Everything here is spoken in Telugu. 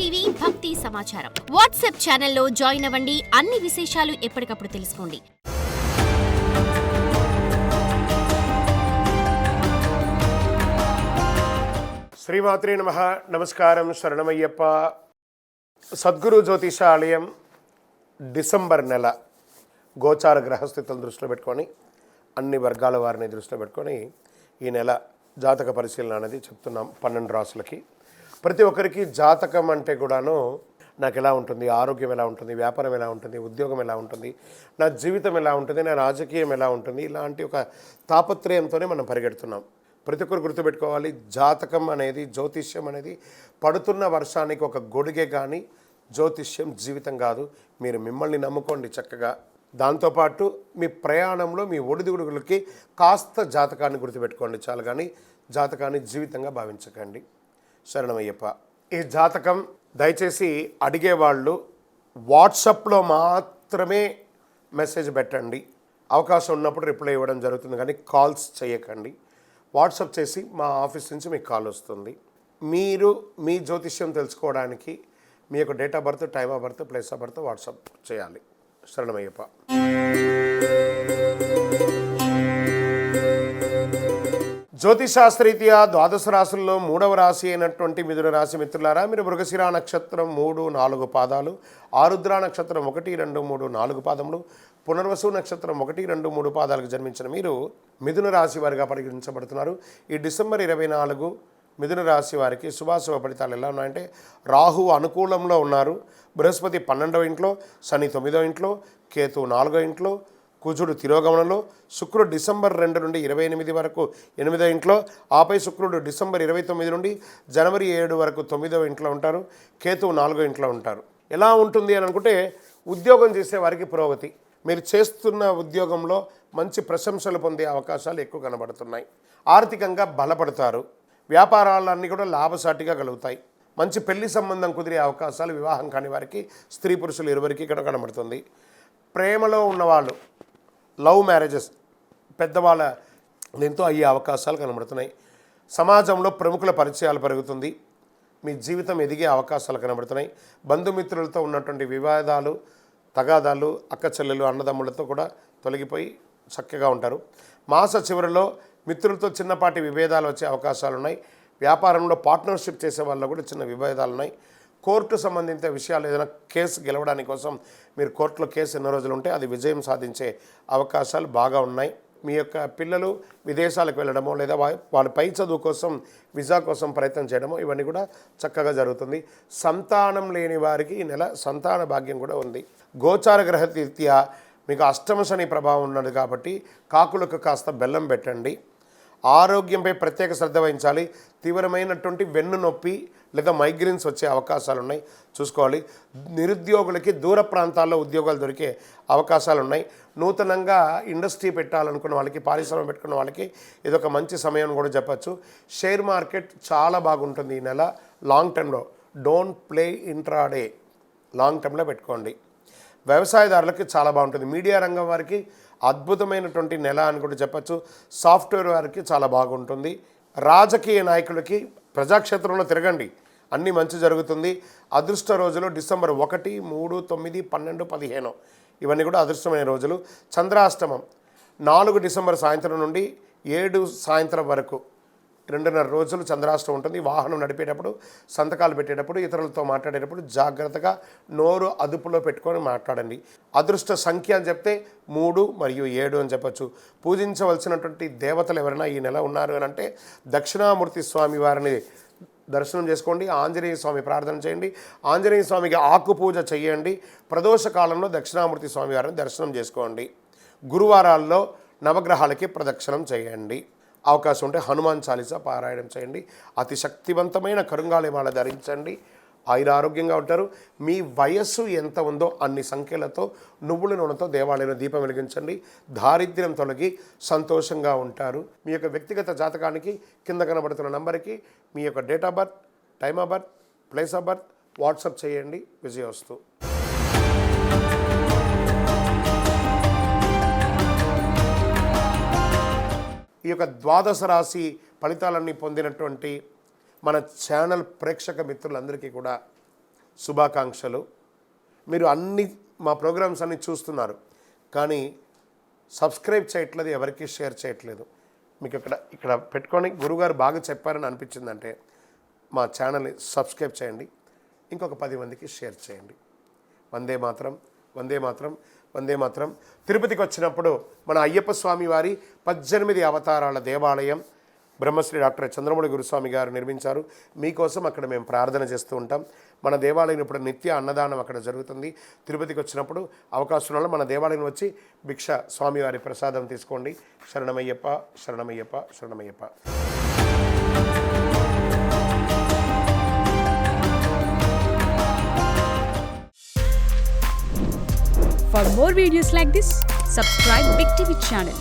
టీవీ భక్తి సమాచారం వాట్సాప్ ఛానల్లో జాయిన్ అవ్వండి. అన్ని విశేషాలు ఎప్పటికప్పుడు తెలుసుకోండి. శ్రీమాత్రే నమః. నమస్కారం. శరణమయ్యప్ప. సద్గురు జ్యోతిషాలయం డిసెంబర్ నెల గోచార గ్రహస్థితులను దృష్టిలో పెట్టుకొని అన్ని వర్గాల వారిని దృష్టిలో పెట్టుకొని ఈ నెల జాతక పరిశీలన అనేది చెప్తున్నాం. 12 రాసులకి ప్రతి ఒక్కరికి జాతకం అంటే కూడాను నాకు ఎలా ఉంటుంది, ఆరోగ్యం ఎలా ఉంటుంది, వ్యాపారం ఎలా ఉంటుంది, ఉద్యోగం ఎలా ఉంటుంది, నా జీవితం ఎలా ఉంటుంది, నా రాజకీయం ఎలా ఉంటుంది, ఇలాంటి ఒక తాపత్రయంతోనే మనం పరిగెడుతున్నాం. ప్రతి ఒక్కరు గుర్తుపెట్టుకోవాలి, జాతకం అనేది, జ్యోతిష్యం అనేది పడుతున్న వర్షానికి ఒక గొడుగే కానీ జ్యోతిష్యం జీవితం కాదు. మీరు మిమ్మల్ని నమ్ముకోండి చక్కగా. దాంతోపాటు మీ ప్రయాణంలో మీ ఒడిదుడుగులకి కాస్త జాతకాన్ని గుర్తుపెట్టుకోండి చాలు, కానీ జాతకాన్ని జీవితంగా భావించకండి. శరణమయ్యప్ప. ఈ జాతకం దయచేసి అడిగేవాళ్ళు వాట్సాప్లో మాత్రమే మెసేజ్ పెట్టండి. అవకాశం ఉన్నప్పుడు రిప్లై ఇవ్వడం జరుగుతుంది, కానీ కాల్స్ చేయకండి. వాట్సాప్ చేసి మా ఆఫీస్ నుంచి మీకు కాల్ వస్తుంది. మీరు మీ జ్యోతిష్యం తెలుసుకోవడానికి మీ యొక్క date of birth, time of birth, place of birth WhatsApp చేయాలి. శరణమయ్యప్ప. జ్యోతిశాస్త్రరీత్యా ద్వాదశ రాశుల్లో 3వ రాశి అయినటువంటి మిథున రాశి మిత్రులారా, మీరు మృగశిర నక్షత్రం 3, 4 పాదాలు, ఆరుద్ర నక్షత్రం 1, 2, 3, 4 పాదములు, పునర్వసు నక్షత్రం 1, 2, 3 పాదాలకు జన్మించిన మీరు మిథున రాశి వారిగా పరిగణించబడుతున్నారు. ఈ డిసెంబర్ 24 మిథున రాశి వారికి శుభాశుభ ఫలితాలు ఎలా ఉన్నాయంటే, రాహువు అనుకూలంలో ఉన్నారు, బృహస్పతి 12వ ఇంట్లో, శని 9వ ఇంట్లో, కేతు 4వ ఇంట్లో, కుజుడు తిరోగమనంలో, శుక్రుడు డిసెంబర్ 2 నుండి 28 వరకు 8వ ఇంట్లో, ఆపై శుక్రుడు డిసెంబర్ 29 నుండి జనవరి 7 వరకు 9వ ఇంట్లో ఉంటారు, కేతువు 4వ ఇంట్లో ఉంటారు. ఎలా ఉంటుంది అని అనుకుంటే, ఉద్యోగం చేసే వారికి పురోగతి, మీరు చేస్తున్న ఉద్యోగంలో మంచి ప్రశంసలు పొందే అవకాశాలు ఎక్కువ కనబడుతున్నాయి. ఆర్థికంగా బలపడతారు, వ్యాపారాలన్నీ కూడా లాభసాటిగా కలుగుతాయి. మంచి పెళ్లి సంబంధం కుదిరే అవకాశాలు, వివాహం కాని వారికి, స్త్రీ పురుషులు ఇరువురికి ఇక్కడ కనబడుతుంది. ప్రేమలో ఉన్నవాళ్ళు, లవ్ మ్యారేజెస్ పెద్దవాళ్ళ దీంతో అయ్యే అవకాశాలు కనబడుతున్నాయి. సమాజంలో ప్రముఖుల పరిచయాలు పెరుగుతుంది, మీ జీవితం ఎదిగే అవకాశాలు కనబడుతున్నాయి. బంధుమిత్రులతో ఉన్నటువంటి వివాదాలు, తగాదాలు, అక్క చెల్లెలు, అన్నదమ్ములతో కూడా తొలగిపోయి చక్కగా ఉంటారు. మాస చివరిలో మిత్రులతో చిన్నపాటి విభేదాలు వచ్చే అవకాశాలు ఉన్నాయి. వ్యాపారంలో పార్ట్నర్షిప్ చేసే వాళ్ళలో కూడా చిన్న విభేదాలు ఉన్నాయి. కోర్టు సంబంధిత విషయాలు, ఏదైనా కేసు గెలవడానికి కోసం మీరు కోర్టులో కేసు ఎన్నో రోజులు ఉంటే అది విజయం సాధించే అవకాశాలు బాగా ఉన్నాయి. మీ యొక్క పిల్లలు విదేశాలకు వెళ్ళడమో లేదా వాళ్ళ పై చదువు కోసం వీసా కోసం ప్రయత్నం చేయడమో ఇవన్నీ కూడా చక్కగా జరుగుతుంది. సంతానం లేని వారికి ఈ నెల సంతాన భాగ్యం కూడా ఉంది. గోచార గ్రహరీత్యా మీకు అష్టమ శని ప్రభావం ఉన్నది కాబట్టి కాకులకు కాస్త బెల్లం పెట్టండి. ఆరోగ్యంపై ప్రత్యేక శ్రద్ధ వహించాలి. తీవ్రమైనటువంటి వెన్ను నొప్పి లేదా మైగ్రేన్స్ వచ్చే అవకాశాలు ఉన్నాయి, చూసుకోవాలి. నిరుద్యోగులకి దూర ప్రాంతాల్లో ఉద్యోగాలు దొరికే అవకాశాలు ఉన్నాయి. నూతనంగా ఇండస్ట్రీ పెట్టాలనుకున్న వాళ్ళకి, పారిశ్రమ పెట్టుకున్న వాళ్ళకి ఇదొక మంచి సమయం కూడా చెప్పచ్చు. షేర్ మార్కెట్ చాలా బాగుంటుంది ఈ నెల. లాంగ్ టర్మ్లో డోంట్ ప్లే ఇంట్రాడే, లాంగ్ టర్మ్లో పెట్టుకోండి. వ్యవసాయదారులకి చాలా బాగుంటుంది. మీడియా రంగం వారికి అద్భుతమైనటువంటి నెల అని కూడా చెప్పచ్చు. సాఫ్ట్వేర్ వారికి చాలా బాగుంటుంది. రాజకీయ నాయకులకి ప్రజాక్షేత్రంలో తిరగండి, అన్నీ మంచి జరుగుతుంది. అదృష్ట రోజులు డిసెంబర్ 1, 3, 9, 12, 15 ఇవన్నీ కూడా అదృష్టమైన రోజులు. చంద్రాష్టమం 4 డిసెంబర్ సాయంత్రం నుండి 7 సాయంత్రం వరకు 2.5 రోజులు చంద్రాష్టమం ఉంటుంది. వాహనం నడిపేటప్పుడు, సంతకాలు పెట్టేటప్పుడు, ఇతరులతో మాట్లాడేటప్పుడు జాగ్రత్తగా నోరు అదుపులో పెట్టుకొని మాట్లాడండి. అదృష్ట సంఖ్య అని చెప్తే 3 మరియు 7 అని చెప్పచ్చు. పూజించవలసినటువంటి దేవతలు ఎవరైనా ఈ నెల ఉన్నారు అని అంటే దక్షిణామూర్తి స్వామి వారిని దర్శనం చేసుకోండి. ఆంజనేయ స్వామి ప్రార్థన చేయండి. ఆంజనేయ స్వామికి ఆకు పూజ చేయండి. ప్రదోష కాలంలో దక్షిణామూర్తి స్వామి వారిని దర్శనం చేసుకోండి. గురువారాల్లో నవగ్రహాలకి ప్రదక్షిణం చేయండి. అవకాశం ఉంటే హనుమాన్ చాలీసా పారాయణం చేయండి. అతి శక్తివంతమైన కరుంగాళిమాల ధరించండి. ఆయురారోగ్యంగా ఉంటారు. మీ వయస్సు ఎంత ఉందో అన్ని సంఖ్యలతో నువ్వుల నూనెతో దేవాలయంలో దీపం వెలిగించండి. దారిద్ర్యం తొలగి సంతోషంగా ఉంటారు. మీ యొక్క వ్యక్తిగత జాతకానికి కింద కనబడుతున్న నంబర్కి మీ యొక్క date of birth, time of birth, place of birth WhatsApp చేయండి. విజయోస్తు. ఈ యొక్క ద్వాదశ రాశి ఫలితాలన్నీ పొందినటువంటి మన ఛానల్ ప్రేక్షక మిత్రులందరికీ కూడా శుభాకాంక్షలు. మీరు మా ప్రోగ్రామ్స్ అన్నీ చూస్తున్నారు, కానీ సబ్స్క్రైబ్ చేయట్లేదు, ఎవరికి షేర్ చేయట్లేదు. మీకు ఇక్కడ పెట్టుకొని గురువుగారు బాగా చెప్పారని అనిపించిందంటే మా ఛానల్ని సబ్స్క్రైబ్ చేయండి, ఇంకొక 10 మందికి షేర్ చేయండి. వందే మాత్రం, వందే మాత్రం, వందే మాత్రం. తిరుపతికి వచ్చినప్పుడు మన అయ్యప్ప స్వామి వారి 18 అవతారాల దేవాలయం బ్రహ్మశ్రీ డాక్టర్ చంద్రమౌళి గురుస్వామి గారు నిర్మించారు. మీకోసం అక్కడ మేము ప్రార్థన చేస్తూ ఉంటాం. మన దేవాలయం ఇప్పుడు నిత్య అన్నదానం అక్కడ జరుగుతుంది. తిరుపతికి వచ్చినప్పుడు అవకాశం వల్ల మన దేవాలయం వచ్చి భిక్ష స్వామివారి ప్రసాదం తీసుకోండి. శరణమయ్యప్ప, శరణమయ్యప్ప, శరణమయ్యప్ప. For more videos like this, subscribe Big TV channel.